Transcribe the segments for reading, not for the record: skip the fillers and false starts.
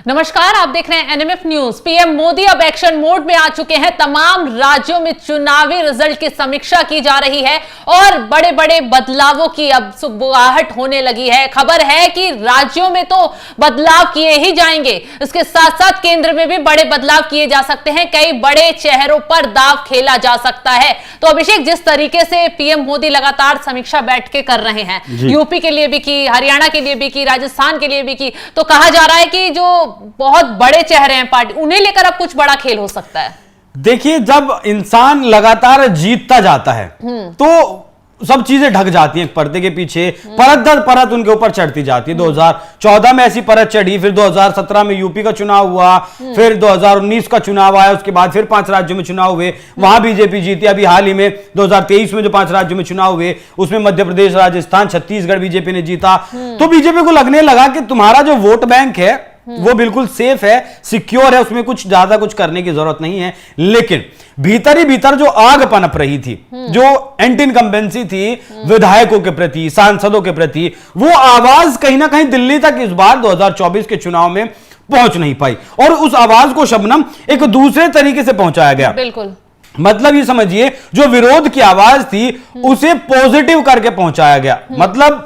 नमस्कार, आप देख रहे हैं एनएमएफ न्यूज। पीएम मोदी अब एक्शन मोड में आ चुके हैं। तमाम राज्यों में चुनावी रिजल्ट की समीक्षा की जा रही है और बड़े बड़े बदलावों की अब सुबुगाहट होने लगी है। खबर है कि राज्यों में तो बदलाव किए ही जाएंगे, इसके साथ साथ केंद्र में भी बड़े बदलाव किए जा सकते हैं। कई बड़े चेहरों पर दांव खेला जा सकता है। तो अभिषेक, जिस तरीके से पीएम मोदी लगातार समीक्षा बैठकें कर रहे हैं, यूपी के लिए भी की, हरियाणा के लिए भी की, राजस्थान के लिए भी की, तो कहा जा रहा है कि जो बहुत बड़े चेहरे हैं पार्टी, उन्हें लेकर अब कुछ बड़ा खेल हो सकता है। देखिए, जब इंसान लगातार जीतता जाता है तो सब चीजें ढक जाती हैं पर्दे के पीछे, परत दर परत उनके ऊपर चढ़ती जाती है। 2014 में ऐसी परत चढ़ी, फिर 2017 में यूपी का चुनाव हुआ, फिर 2019 का चुनाव आया, उसके बाद फिर 5 राज्यों में चुनाव हुए, वहां बीजेपी जीती। अभी हाल ही में 2023 में जो 5 राज्यों में चुनाव हुए, उसमें मध्य प्रदेश, राजस्थान, छत्तीसगढ़ बीजेपी ने जीता। तो बीजेपी को लगने लगा कि तुम्हारा जो वोट बैंक है वो बिल्कुल सेफ है, सिक्योर है, उसमें कुछ ज्यादा कुछ करने की जरूरत नहीं है। लेकिन भीतर ही भीतर जो आग पनप रही थी, जो एंटी इनकम्बेंसी थी विधायकों के प्रति, सांसदों के प्रति, वो आवाज कहीं ना कहीं दिल्ली तक इस बार 2024 के चुनाव में पहुंच नहीं पाई। और उस आवाज को शबनम एक दूसरे तरीके से पहुंचाया गया। बिल्कुल, मतलब ये समझिए, जो विरोध की आवाज थी उसे पॉजिटिव करके पहुंचाया गया। मतलब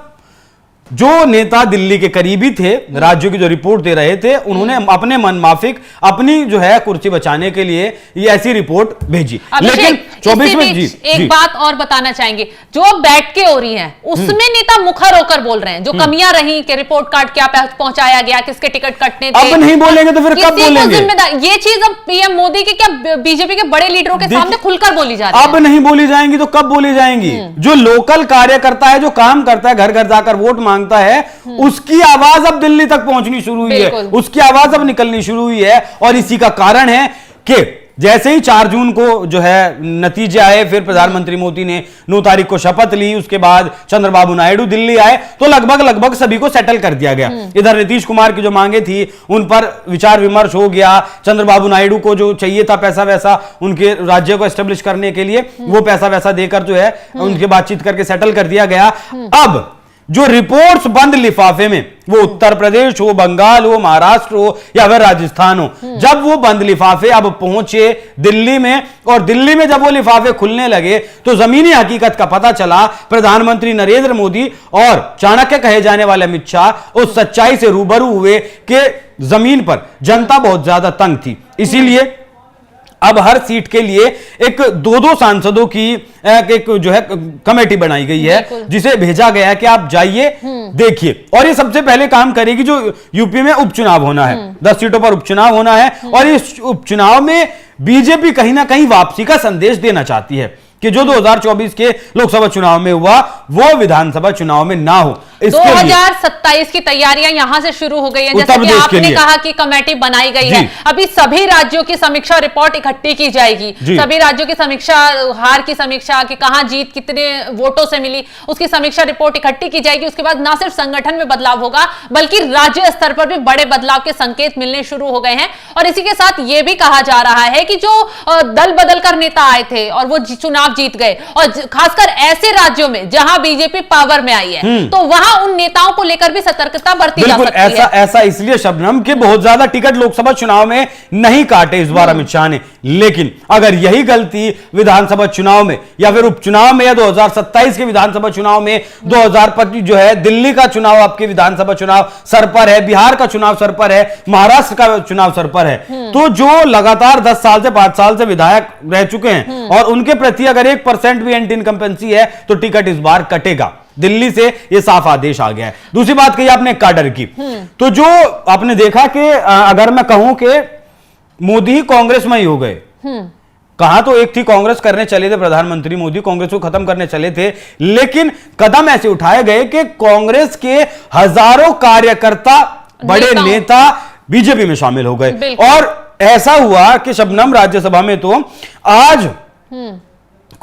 जो नेता दिल्ली के करीबी थे, राज्यों की जो रिपोर्ट दे रहे थे, उन्होंने अपने मन माफिक अपनी जो है कुर्सी बचाने के लिए ये ऐसी रिपोर्ट भेजी। लेकिन 24 में एक बात और बताना चाहेंगे, जो बैठकें हो रही हैं उसमें नेता मुखर होकर बोल रहे हैं, जो कमियां रही कि रिपोर्ट कार्ड क्या पहुंचाया गया, किसके टिकट कटने थे। अब नहीं बोलेंगे तो फिर कब बोलेंगे? ये चीज अब पीएम मोदी के क्या बीजेपी के बड़े लीडरों के सामने खुलकर बोली जा रही है। अब नहीं बोली जाएंगी तो कब बोली जाएंगी? जो लोकल कार्यकर्ता है, जो काम करता है, घर घर जाकर वोट मांगता है, उसकी आवाज अब दिल्ली तक पहुंचनी शुरू हुई है, उसकी आवाज अब निकलनी शुरू हुई है। और इसी का कारण है कि जैसे ही 4 जून को जो है नतीजे आए, फिर प्रधानमंत्री मोदी ने 9 तारीख को शपथ ली, उसके बाद चंद्रबाबू नायडू दिल्ली आए, तो लगभग सभी को सेटल कर दिया गया। इधर नीतीश कुमार की जो मांगे थी उन पर विचार विमर्श हो गया। चंद्रबाबू नायडू को जो चाहिए था पैसा वैसा उनके राज्य को एस्टेब्लिश करने के लिए, वो पैसा वैसा देकर जो है उनके बातचीत करके सेटल कर दिया गया। अब जो रिपोर्ट्स बंद लिफाफे में, वो उत्तर प्रदेश हो, बंगाल हो, महाराष्ट्र हो या फिर राजस्थान हो, जब वो बंद लिफाफे अब पहुंचे दिल्ली में, और दिल्ली में जब वो लिफाफे खुलने लगे तो जमीनी हकीकत का पता चला। प्रधानमंत्री नरेंद्र मोदी और चाणक्य कहे जाने वाले अमित शाह उस सच्चाई से रूबरू हुए कि जमीन पर जनता बहुत ज्यादा तंग थी। इसीलिए अब हर सीट के लिए एक 2-2 सांसदों की एक जो है कमेटी बनाई गई है, जिसे भेजा गया है कि आप जाइए, देखिए। और ये सबसे पहले काम करेगी जो यूपी में उपचुनाव होना है, 10 सीटों पर उपचुनाव होना है। और इस उपचुनाव में बीजेपी कहीं ना कहीं वापसी का संदेश देना चाहती है कि जो 2024 के लोकसभा चुनाव में हुआ वो विधानसभा चुनाव में ना हो। 2027 की तैयारियां यहां से शुरू हो गई है, जैसे कि आपने कहा कि कमेटी बनाई गई है। अभी सभी राज्यों की समीक्षा रिपोर्ट इकट्ठी की जाएगी, सभी राज्यों की समीक्षा, हार की समीक्षा कि कहां जीत कितने वोटों से मिली, उसकी समीक्षा रिपोर्ट इकट्ठी की जाएगी। उसके बाद ना सिर्फ संगठन में बदलाव होगा, बल्कि राज्य स्तर पर भी बड़े बदलाव के संकेत मिलने शुरू हो गए हैं। और इसी के साथ यह भी कहा जा रहा है कि जो दल बदल कर नेता आए थे और वो चुनाव जीत गए, और खासकर ऐसे राज्यों में जहां बीजेपी पावर में आई है, तो वहां उन नेताओं को लेकर भी सतर्कता बरती जा सकती है। ऐसा इसलिए शबनम के बहुत ज्यादा टिकट लोकसभा चुनाव में नहीं काटे इस बार अमित शाह ने। लेकिन अगर यही गलती विधानसभा चुनाव में या फिर उपचुनाव में, या 2027 के विधानसभा चुनाव में, 2025 जो है दिल्ली का चुनाव, आपके विधानसभा चुनाव सर पर है, बिहार का चुनाव सर पर है, महाराष्ट्र का चुनाव सर पर है, तो जो लगातार 10 साल से 5 साल से विधायक रह चुके हैं और उनके प्रति अगर 1% भी एंटी इनकम्बेंसी है तो टिकट इस बार कटेगा। दिल्ली से यह साफ आदेश आ गया है। दूसरी बात कही आपने काडर की, तो जो आपने देखा कि अगर मैं कहूं कि मोदी कांग्रेस में ही हो गए। कहा तो एक थी, कांग्रेस करने चले थे प्रधानमंत्री मोदी, कांग्रेस को खत्म करने चले थे, लेकिन कदम ऐसे उठाए गए कि कांग्रेस के हजारों कार्यकर्ता, बड़े नेता बीजेपी में शामिल हो गए। और ऐसा हुआ कि शबनम, राज्यसभा में तो आज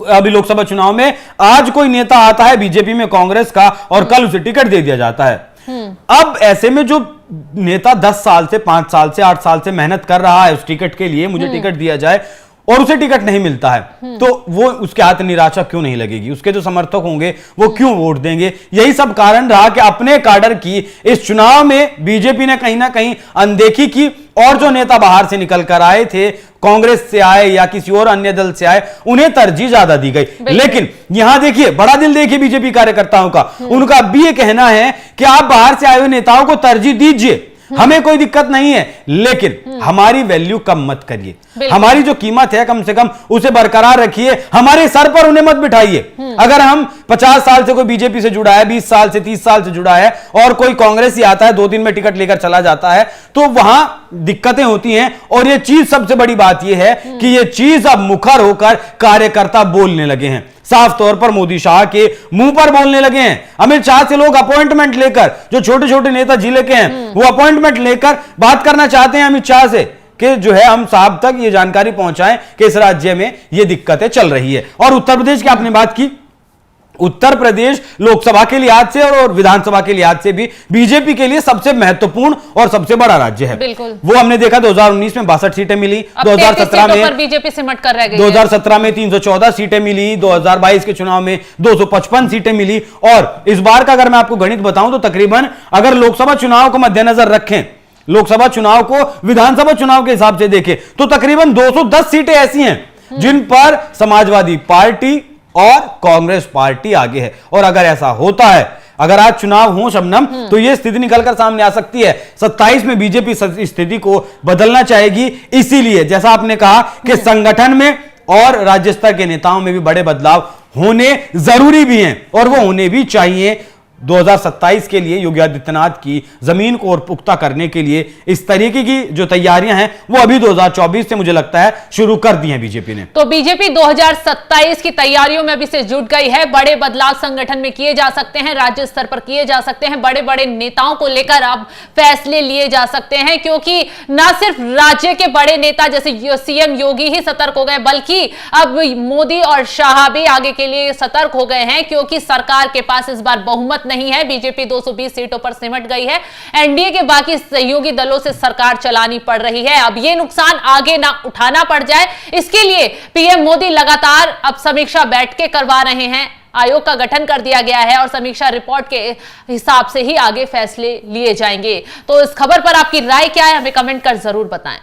अभी लोकसभा चुनाव में आज कोई नेता आता है बीजेपी में कांग्रेस का और कल उसे टिकट दे दिया जाता है। अब ऐसे में जो नेता 10 साल से, 5 साल से, 8 साल से मेहनत कर रहा है उस टिकट के लिए, मुझे टिकट दिया जाए, और उसे टिकट नहीं मिलता है तो वो उसके हाथ निराशा क्यों नहीं लगेगी, उसके जो समर्थक होंगे वो क्यों वोट देंगे। यही सब कारण रहा कि अपने काडर की इस चुनाव में बीजेपी ने कहीं ना कहीं अनदेखी की और जो नेता बाहर से निकल कर आए थे, कांग्रेस से आए या किसी और अन्य दल से आए, उन्हें तरजीह ज्यादा दी गई। लेकिन यहां देखिए, बड़ा दिल देखिए बीजेपी कार्यकर्ताओं का, उनका अब भी यह कहना है कि आप बाहर से आए हुए नेताओं को तरजीह दीजिए, हमें कोई दिक्कत नहीं है, लेकिन हमारी वैल्यू कम मत करिए, हमारी जो कीमत है कम से कम उसे बरकरार रखिए, हमारे सर पर उन्हें मत बिठाइए। अगर हम 50 साल से कोई बीजेपी से जुड़ा है, 20 साल से 30 साल से जुड़ा है और कोई कांग्रेस ही आता है 2 दिन में टिकट लेकर चला जाता है तो वहां दिक्कतें होती हैं। और यह चीज, सबसे बड़ी बात यह है कि यह चीज अब मुखर होकर कार्यकर्ता बोलने लगे हैं, साफ तौर पर मोदी शाह के मुंह पर बोलने लगे हैं। अमित शाह से लोग अपॉइंटमेंट लेकर, जो छोटे छोटे नेता जिले के हैं वो अपॉइंटमेंट लेकर बात करना चाहते हैं अमित शाह से कि जो है हम साहब तक ये जानकारी पहुंचाएं कि इस राज्य में ये दिक्कतें चल रही है। और उत्तर प्रदेश की आपने बात की, उत्तर प्रदेश लोकसभा के लिहाज से और विधानसभा के लिहाज से भी बीजेपी के लिए सबसे महत्वपूर्ण और सबसे बड़ा राज्य है। वो हमने देखा 2019 में 62 सीटें मिली, 2017 में बीजेपी सिमट कर रह गई, 2017 में 314 सीटें मिली, 2022 के चुनाव में 255 सीटें मिली। और इस बार का अगर मैं आपको गणित बताऊं तो तकरीबन, अगर लोकसभा चुनाव को मद्देनजर रखें, लोकसभा चुनाव को विधानसभा चुनाव के हिसाब से देखें तो तकरीबन 210 सीटें ऐसी हैं जिन पर समाजवादी पार्टी और कांग्रेस पार्टी आगे है। और अगर ऐसा होता है, अगर आज चुनाव हो शबनम, तो यह स्थिति निकलकर सामने आ सकती है। 27 में बीजेपी स्थिति को बदलना चाहेगी। इसीलिए जैसा आपने कहा कि संगठन में और राज्य स्तर के नेताओं में भी बड़े बदलाव होने जरूरी भी हैं और वो होने भी चाहिए। 2027 के लिए योगी आदित्यनाथ की जमीन को और पुख्ता करने के लिए इस तरीके की जो तैयारियां हैं वो अभी 2024 से मुझे लगता है शुरू कर दी हैं बीजेपी ने। तो बीजेपी 2027 की तैयारियों में अभी से जुट गई है। बड़े बदलाव संगठन में किए जा सकते हैं, राज्य स्तर पर किए जा सकते हैं, बड़े बड़े नेताओं को लेकर अब फैसले लिए जा सकते हैं, क्योंकि न सिर्फ राज्य के बड़े नेता जैसे सीएम योगी ही सतर्क हो गए, बल्कि अब मोदी और शाह भी आगे के लिए सतर्क हो गए हैं, क्योंकि सरकार के पास इस बार बहुमत नहीं है। बीजेपी 220 सीटों पर सिमट गई है। एनडीए के बाकी सहयोगी दलों से सरकार चलानी पड़ रही है। अब ये नुकसान आगे ना उठाना पड़ जाए, इसके लिए पीएम मोदी लगातार अब समीक्षा बैठकें करवा रहे हैं। आयोग का गठन कर दिया गया है और समीक्षा रिपोर्ट के हिसाब से ही आगे फैसले लिए जाएंगे। तो इस खबर पर आपकी राय क्या है, हमें कमेंट कर जरूर बताएं।